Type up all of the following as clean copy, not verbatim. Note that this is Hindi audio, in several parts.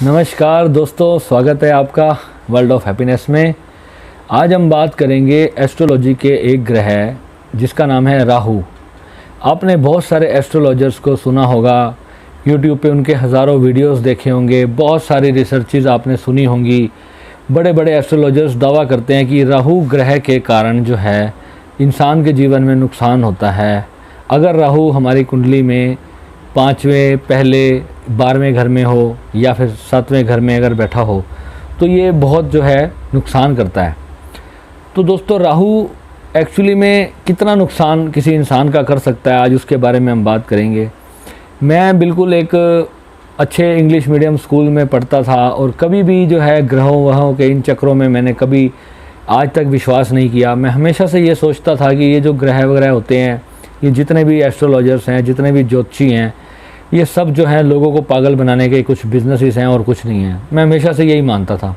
नमस्कार दोस्तों, स्वागत है आपका वर्ल्ड ऑफ हैप्पीनेस में। आज हम बात करेंगे एस्ट्रोलॉजी के एक ग्रह जिसका नाम है राहु। आपने बहुत सारे एस्ट्रोलॉजर्स को सुना होगा, यूट्यूब पे उनके हज़ारों वीडियोस देखे होंगे, बहुत सारी रिसर्चेज आपने सुनी होंगी। बड़े बड़े एस्ट्रोलॉजर्स दावा करते हैं कि राहु ग्रह के कारण जो है इंसान के जीवन में नुकसान होता है। अगर राहु हमारी कुंडली में 5वें, पहले, 12वें घर में हो या फिर 7वें घर में अगर बैठा हो तो ये बहुत जो है नुकसान करता है। तो दोस्तों, राहु एक्चुअली में कितना नुकसान किसी इंसान का कर सकता है, आज उसके बारे में हम बात करेंगे। मैं बिल्कुल एक अच्छे इंग्लिश मीडियम स्कूल में पढ़ता था और कभी भी जो है ग्रहों वहों के इन चक्रों में मैंने कभी आज तक विश्वास नहीं किया। मैं हमेशा से ये सोचता था कि ये जो ग्रह वगैरह होते हैं, ये जितने भी एस्ट्रोलॉजर्स हैं, जितने भी ज्योतिषी हैं, ये सब जो है लोगों को पागल बनाने के कुछ बिजनेसेस हैं और कुछ नहीं है। मैं हमेशा से यही मानता था।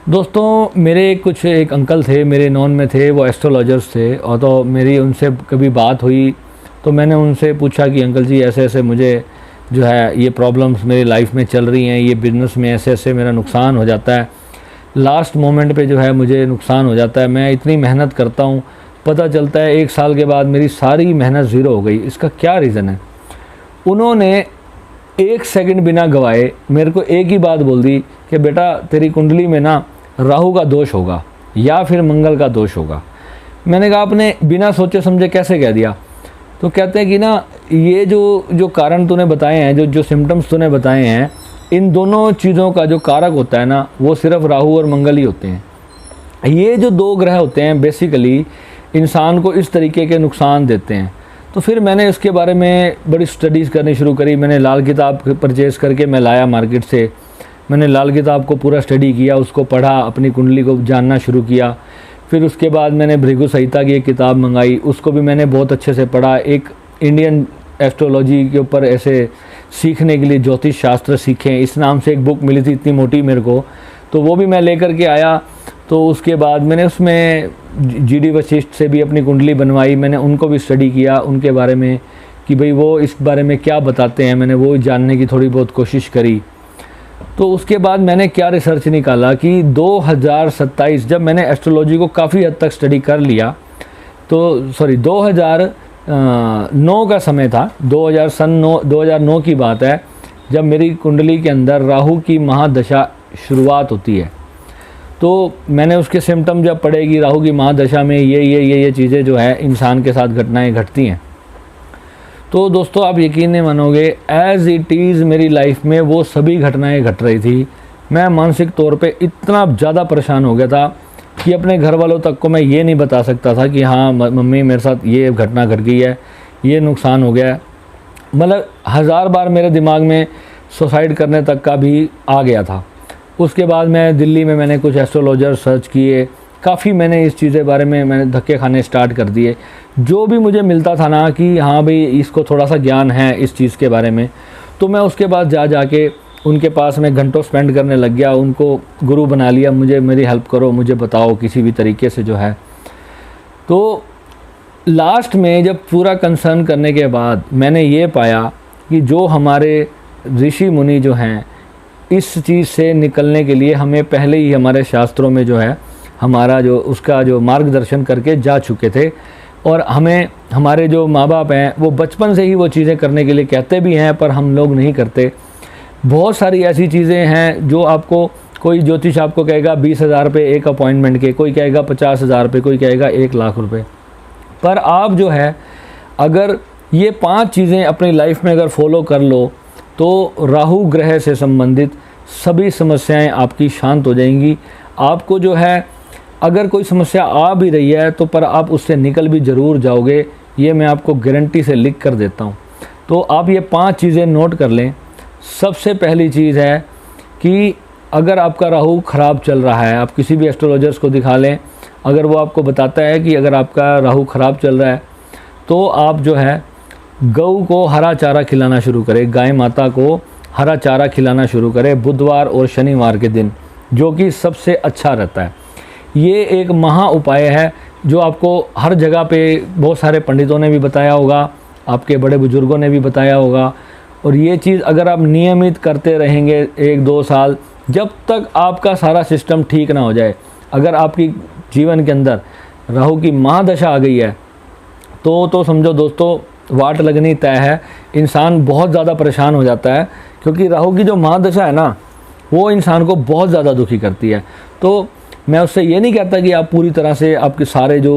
दोस्तों, मेरे एक अंकल थे, मेरे नॉन में थे, वो एस्ट्रोलॉजर्स थे। और तो मेरी उनसे कभी बात हुई तो मैंने उनसे पूछा कि अंकल जी, ऐसे ऐसे मुझे जो है ये प्रॉब्लम्स मेरी लाइफ में चल रही हैं, ये बिज़नेस में ऐसे ऐसे मेरा नुकसान हो जाता है, लास्ट मोमेंट पे जो है मुझे नुकसान हो जाता है। मैं इतनी मेहनत करता हूँ, पता चलता है 1 साल के बाद मेरी सारी मेहनत ज़ीरो हो गई। इसका क्या रीज़न है? उन्होंने 1 सेकंड बिना गवाए मेरे को एक ही बात बोल दी कि बेटा, तेरी कुंडली में ना राहु का दोष होगा या फिर मंगल का दोष होगा। मैंने कहा, आपने बिना सोचे समझे कैसे कह दिया? तो कहते हैं कि ना, ये जो कारण तूने बताए हैं, जो सिम्टम्स तूने बताए हैं, इन दोनों चीज़ों का जो कारक होता है ना, वो सिर्फ राहु और मंगल ही होते हैं। ये जो 2 ग्रह होते हैं बेसिकली इंसान को इस तरीके के नुकसान देते हैं। तो फिर मैंने इसके बारे में बड़ी स्टडीज़ करनी शुरू करी। मैंने लाल किताब परचेज़ करके मैं लाया मार्केट से। मैंने लाल किताब को पूरा स्टडी किया, उसको पढ़ा, अपनी कुंडली को जानना शुरू किया। फिर उसके बाद मैंने भृगु संहिता की एक किताब मंगाई, उसको भी मैंने बहुत अच्छे से पढ़ा। एक इंडियन एस्ट्रोलॉजी के ऊपर ऐसे सीखने के लिए ज्योतिष शास्त्र सीखें, इस नाम से एक बुक मिली थी, इतनी मोटी मेरे को, तो वो भी मैं लेकर के आया। तो उसके बाद मैंने उसमें जीडी वशिष्ठ से भी अपनी कुंडली बनवाई। मैंने उनको भी स्टडी किया, उनके बारे में कि भाई वो इस बारे में क्या बताते हैं, मैंने वो जानने की थोड़ी बहुत कोशिश करी। तो उसके बाद मैंने क्या रिसर्च निकाला कि 2027 जब मैंने एस्ट्रोलॉजी को काफ़ी हद तक स्टडी कर लिया, तो 2009 का समय था, 2009 की बात है, जब मेरी कुंडली के अंदर राहु की महादशा शुरुआत होती है। तो मैंने उसके सिम्टम जब पढ़े कि राहु की महादशा में ये चीज़ें जो है इंसान के साथ घटनाएं घटती हैं, तो दोस्तों आप यकीन नहीं मानोगे, एज़ इट इज़ मेरी लाइफ में वो सभी घटनाएं घट रही थी। मैं मानसिक तौर पे इतना ज़्यादा परेशान हो गया था कि अपने घर वालों तक को मैं ये नहीं बता सकता था कि हाँ मम्मी, मेरे साथ ये घटना घट गई है, ये नुकसान हो गया है। मतलब 1000 बार मेरे दिमाग में सुसाइड करने तक का भी आ गया था। उसके बाद मैं दिल्ली में मैंने कुछ एस्ट्रोलॉजर सर्च किए, काफ़ी मैंने इस चीज़ें बारे में मैंने धक्के खाने स्टार्ट कर दिए। जो भी मुझे मिलता था ना कि हाँ भाई इसको थोड़ा सा ज्ञान है इस चीज़ के बारे में, तो मैं उसके बाद जाके उनके पास में घंटों स्पेंड करने लग गया, उनको गुरु बना लिया। मेरी हेल्प करो, मुझे बताओ किसी भी तरीके से जो है। तो लास्ट में जब पूरा कंसर्न करने के बाद मैंने ये पाया कि जो हमारे ऋषि मुनि जो हैं, इस चीज़ से निकलने के लिए हमें पहले ही हमारे शास्त्रों में जो है हमारा उसका मार्गदर्शन करके जा चुके थे। और हमें हमारे जो माँ बाप हैं वो बचपन से ही वो चीज़ें करने के लिए कहते भी हैं, पर हम लोग नहीं करते। बहुत सारी ऐसी चीज़ें हैं जो आपको कोई ज्योतिष आपको कहेगा 20,000 रुपये एक अपॉइंटमेंट के, कोई कहेगा 50,000 रुपये, कोई कहेगा 1,00,000 रुपये। पर आप जो है अगर ये 5 चीज़ें अपनी लाइफ में अगर फॉलो कर लो तो राहु ग्रह से संबंधित सभी समस्याएं आपकी शांत हो जाएंगी। आपको जो है अगर कोई समस्या आ भी रही है तो पर आप उससे निकल भी ज़रूर जाओगे, ये मैं आपको गारंटी से लिख कर देता हूँ। तो आप ये 5 चीज़ें नोट कर लें। सबसे पहली चीज़ है कि अगर आपका राहु ख़राब चल रहा है, आप किसी भी एस्ट्रोलॉजर्स को दिखा लें, अगर वो आपको बताता है कि अगर आपका राहु ख़राब चल रहा है तो आप जो है गऊ को हरा चारा खिलाना शुरू करें, गाय माता को हरा चारा खिलाना शुरू करें बुधवार और शनिवार के दिन, जो कि सबसे अच्छा रहता है। ये एक महा उपाय है जो आपको हर जगह पे बहुत सारे पंडितों ने भी बताया होगा, आपके बड़े बुजुर्गों ने भी बताया होगा, और ये चीज़ अगर आप नियमित करते रहेंगे 1-2 साल, जब तक आपका सारा सिस्टम ठीक ना हो जाए, अगर आपकी जीवन के अंदर राहु की महादशा आ गई है तो समझो दोस्तों वाट लगनी तय है। इंसान बहुत ज़्यादा परेशान हो जाता है, क्योंकि राहु की जो महादशा है ना, वो इंसान को बहुत ज़्यादा दुखी करती है। तो मैं उससे ये नहीं कहता कि आप पूरी तरह से आपके सारे जो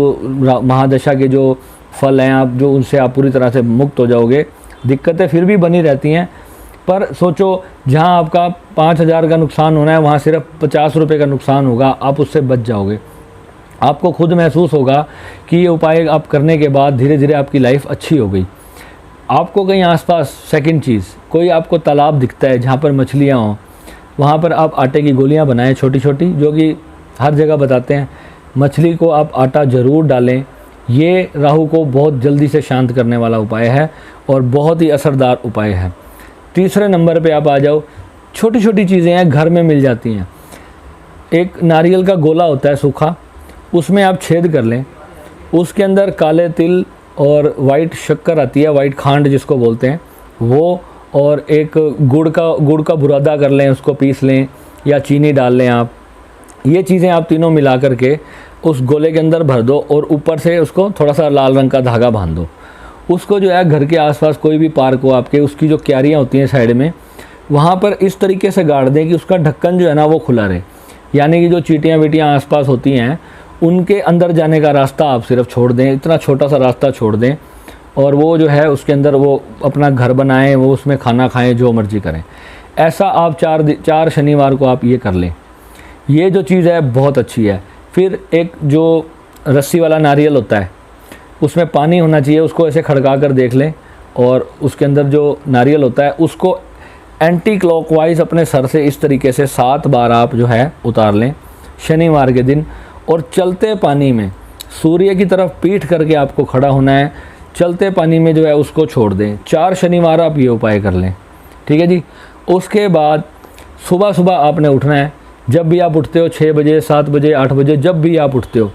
महादशा के जो फल हैं आप जो उनसे आप पूरी तरह से मुक्त हो जाओगे, दिक्कतें फिर भी बनी रहती हैं। पर सोचो, जहां आपका 5,000 का नुकसान होना है, वहां सिर्फ 50 रुपये का नुकसान होगा, आप उससे बच जाओगे। आपको खुद महसूस होगा कि ये उपाय आप करने के बाद धीरे धीरे आपकी लाइफ अच्छी हो गई। आपको कहीं आसपास, सेकंड चीज़, कोई आपको तालाब दिखता है जहाँ पर मछलियाँ हों, वहाँ पर आप आटे की गोलियाँ बनाएं छोटी छोटी, जो कि हर जगह बताते हैं। मछली को आप आटा ज़रूर डालें। ये राहु को बहुत जल्दी से शांत करने वाला उपाय है और बहुत ही असरदार उपाय है। तीसरे नंबर पे आप आ जाओ, छोटी छोटी चीज़ें हैं, घर में मिल जाती हैं। एक नारियल का गोला होता है सूखा, उसमें आप छेद कर लें, उसके अंदर काले तिल और वाइट शक्कर आती है, वाइट खांड जिसको बोलते हैं वो, और एक गुड़ का बुरादा कर लें, उसको पीस लें या चीनी डाल लें आप। ये चीज़ें आप तीनों मिला करके उस गोले के अंदर भर दो और ऊपर से उसको थोड़ा सा लाल रंग का धागा बांध दो। उसको जो है घर के आसपास कोई भी पार्क हो आपके, उसकी जो क्यारियाँ होती हैं साइड में, वहाँ पर इस तरीके से गाड़ दें कि उसका ढक्कन जो है ना वो खुला रहे। यानी कि जो चींटियाँ वीटियाँ आसपास होती हैं उनके अंदर जाने का रास्ता आप सिर्फ छोड़ दें, इतना छोटा सा रास्ता छोड़ दें, और वो जो है उसके अंदर वो अपना घर बनाएं, वो उसमें खाना खाएं, जो मर्जी करें। ऐसा आप 4 शनिवार को आप ये कर लें। ये जो चीज़ है बहुत अच्छी है। फिर एक जो रस्सी वाला नारियल होता है, उसमें पानी होना चाहिए, उसको ऐसे खड़का कर देख लें, और उसके अंदर जो नारियल होता है उसको एंटी क्लॉकवाइज अपने सर से इस तरीके से 7 बार आप जो है उतार लें शनिवार के दिन, और चलते पानी में सूर्य की तरफ पीठ करके आपको खड़ा होना है। चलते पानी में जो है उसको छोड़ दें। 4 शनिवार आप ये उपाय कर लें, ठीक है जी। उसके बाद सुबह सुबह आपने उठना है। जब भी आप उठते हो, 6 बजे, 7 बजे, 8 बजे, जब भी आप उठते हो,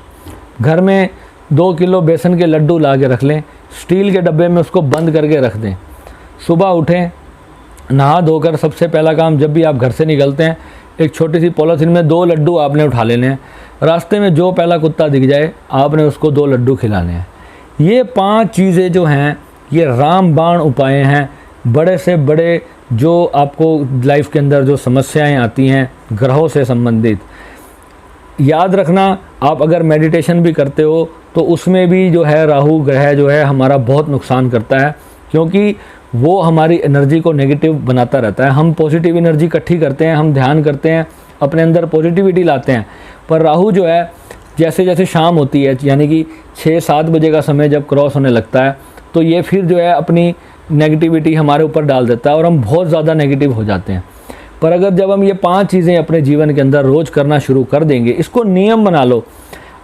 घर में 2 किलो बेसन के लड्डू ला के रख लें, स्टील के डब्बे में उसको बंद करके रख दें। सुबह उठें, नहा धोकर सबसे पहला काम, जब भी आप घर से निकलते हैं, एक छोटी सी पॉलीथीन में 2 लड्डू आपने उठा लेने हैं। रास्ते में जो पहला कुत्ता दिख जाए आपने उसको 2 लड्डू खिलाने हैं। ये 5 चीज़ें जो हैं ये रामबाण उपाय हैं। बड़े से बड़े जो आपको लाइफ के अंदर जो समस्याएं आती हैं ग्रहों से संबंधित, याद रखना, आप अगर मेडिटेशन भी करते हो तो उसमें भी जो है राहु ग्रह जो है हमारा बहुत नुकसान करता है, क्योंकि वो हमारी एनर्जी को नेगेटिव बनाता रहता है। हम पॉजिटिव एनर्जी इकट्ठी करते हैं, हम ध्यान करते हैं, अपने अंदर पॉजिटिविटी लाते हैं, पर राहु जो है जैसे जैसे शाम होती है, यानी कि 6-7 बजे का समय जब क्रॉस होने लगता है, तो ये फिर जो है अपनी नेगेटिविटी हमारे ऊपर डाल देता है और हम बहुत ज़्यादा नेगेटिव हो जाते हैं। पर अगर जब हम ये 5 चीज़ें अपने जीवन के अंदर रोज़ करना शुरू कर देंगे, इसको नियम बना लो,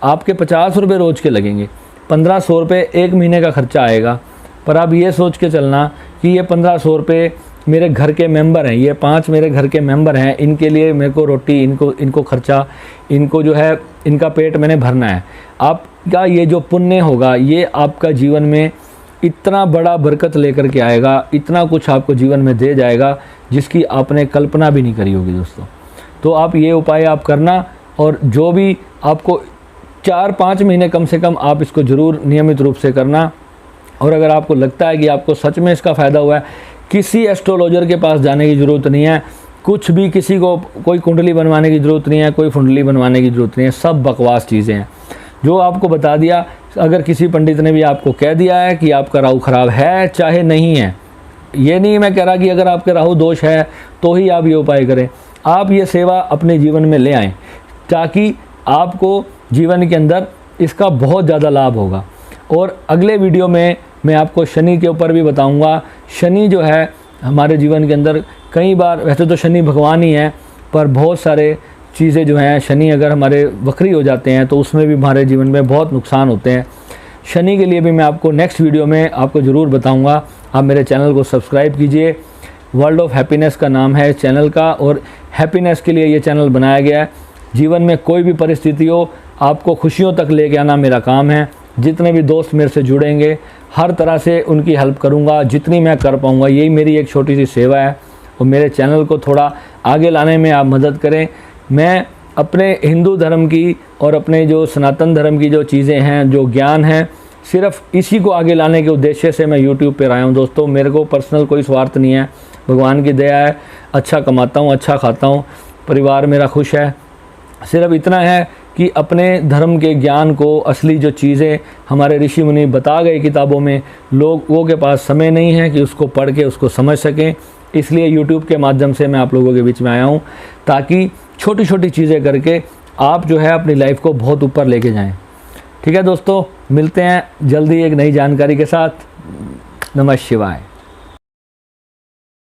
आपके 50 रुपये रोज़ के लगेंगे, 1500 रुपये 1 महीने का खर्चा आएगा। पर आप ये सोच के चलना कि ये 1500 रुपये मेरे घर के मेंबर हैं, ये 5 मेरे घर के मेंबर हैं, इनके लिए मेरे को रोटी, इनको खर्चा, इनको जो है इनका पेट मैंने भरना है। आपका ये जो पुण्य होगा ये आपका जीवन में इतना बड़ा बरकत लेकर के आएगा, इतना कुछ आपको जीवन में दे जाएगा जिसकी आपने कल्पना भी नहीं करी होगी दोस्तों। तो आप ये उपाय आप करना, और जो भी आपको 4-5 महीने कम से कम आप इसको ज़रूर नियमित रूप से करना। और अगर आपको लगता है कि आपको सच में इसका फ़ायदा हुआ है, किसी एस्ट्रोलॉजर के पास जाने की ज़रूरत नहीं है, कुछ भी किसी को कोई कुंडली बनवाने की ज़रूरत नहीं है, कोई कुंडली बनवाने की ज़रूरत नहीं है, सब बकवास चीज़ें हैं। जो आपको बता दिया, अगर किसी पंडित ने भी आपको कह दिया है कि आपका राहु खराब है चाहे नहीं है, ये नहीं मैं कह रहा कि अगर आपके राहु दोष है तो ही आप ये उपाय करें। आप ये सेवा अपने जीवन में ले आएँ ताकि आपको जीवन के अंदर इसका बहुत ज़्यादा लाभ होगा। और अगले वीडियो में मैं आपको शनि के ऊपर भी बताऊंगा। शनि जो है हमारे जीवन के अंदर कई बार, वैसे तो शनि भगवान ही है, पर बहुत सारे चीज़ें जो हैं, शनि अगर हमारे वक्री हो जाते हैं तो उसमें भी हमारे जीवन में बहुत नुकसान होते हैं। शनि के लिए भी मैं आपको नेक्स्ट वीडियो में आपको ज़रूर बताऊंगा। आप मेरे चैनल को सब्सक्राइब कीजिए। वर्ल्ड ऑफ हैप्पीनेस का नाम है चैनल का, और हैप्पीनेस के लिए ये चैनल बनाया गया है। जीवन में कोई भी परिस्थिति हो, आपको खुशियों तक लेके आना मेरा काम है। जितने भी दोस्त मेरे से जुड़ेंगे हर तरह से उनकी हेल्प करूँगा, जितनी मैं कर पाऊँगा। यही मेरी एक छोटी सी सेवा है। और मेरे चैनल को थोड़ा आगे लाने में आप मदद करें। मैं अपने हिंदू धर्म की और अपने जो सनातन धर्म की जो चीज़ें हैं, जो ज्ञान है, सिर्फ इसी को आगे लाने के उद्देश्य से मैं यूट्यूब पर आया हूँ दोस्तों। मेरे को पर्सनल कोई स्वार्थ नहीं है, भगवान की दया है, अच्छा कमाता हूँ, अच्छा खाता हूँ, परिवार मेरा खुश है। सिर्फ इतना है कि अपने धर्म के ज्ञान को, असली जो चीज़ें हमारे ऋषि मुनि बता गए किताबों में, लोगों के पास समय नहीं है कि उसको पढ़ के उसको समझ सकें। इसलिए यूट्यूब के माध्यम से मैं आप लोगों के बीच में आया हूँ, ताकि छोटी छोटी चीज़ें करके आप जो है अपनी लाइफ को बहुत ऊपर लेके जाएं। ठीक है दोस्तों, मिलते हैं जल्दी एक नई जानकारी के साथ। नमः शिवाय।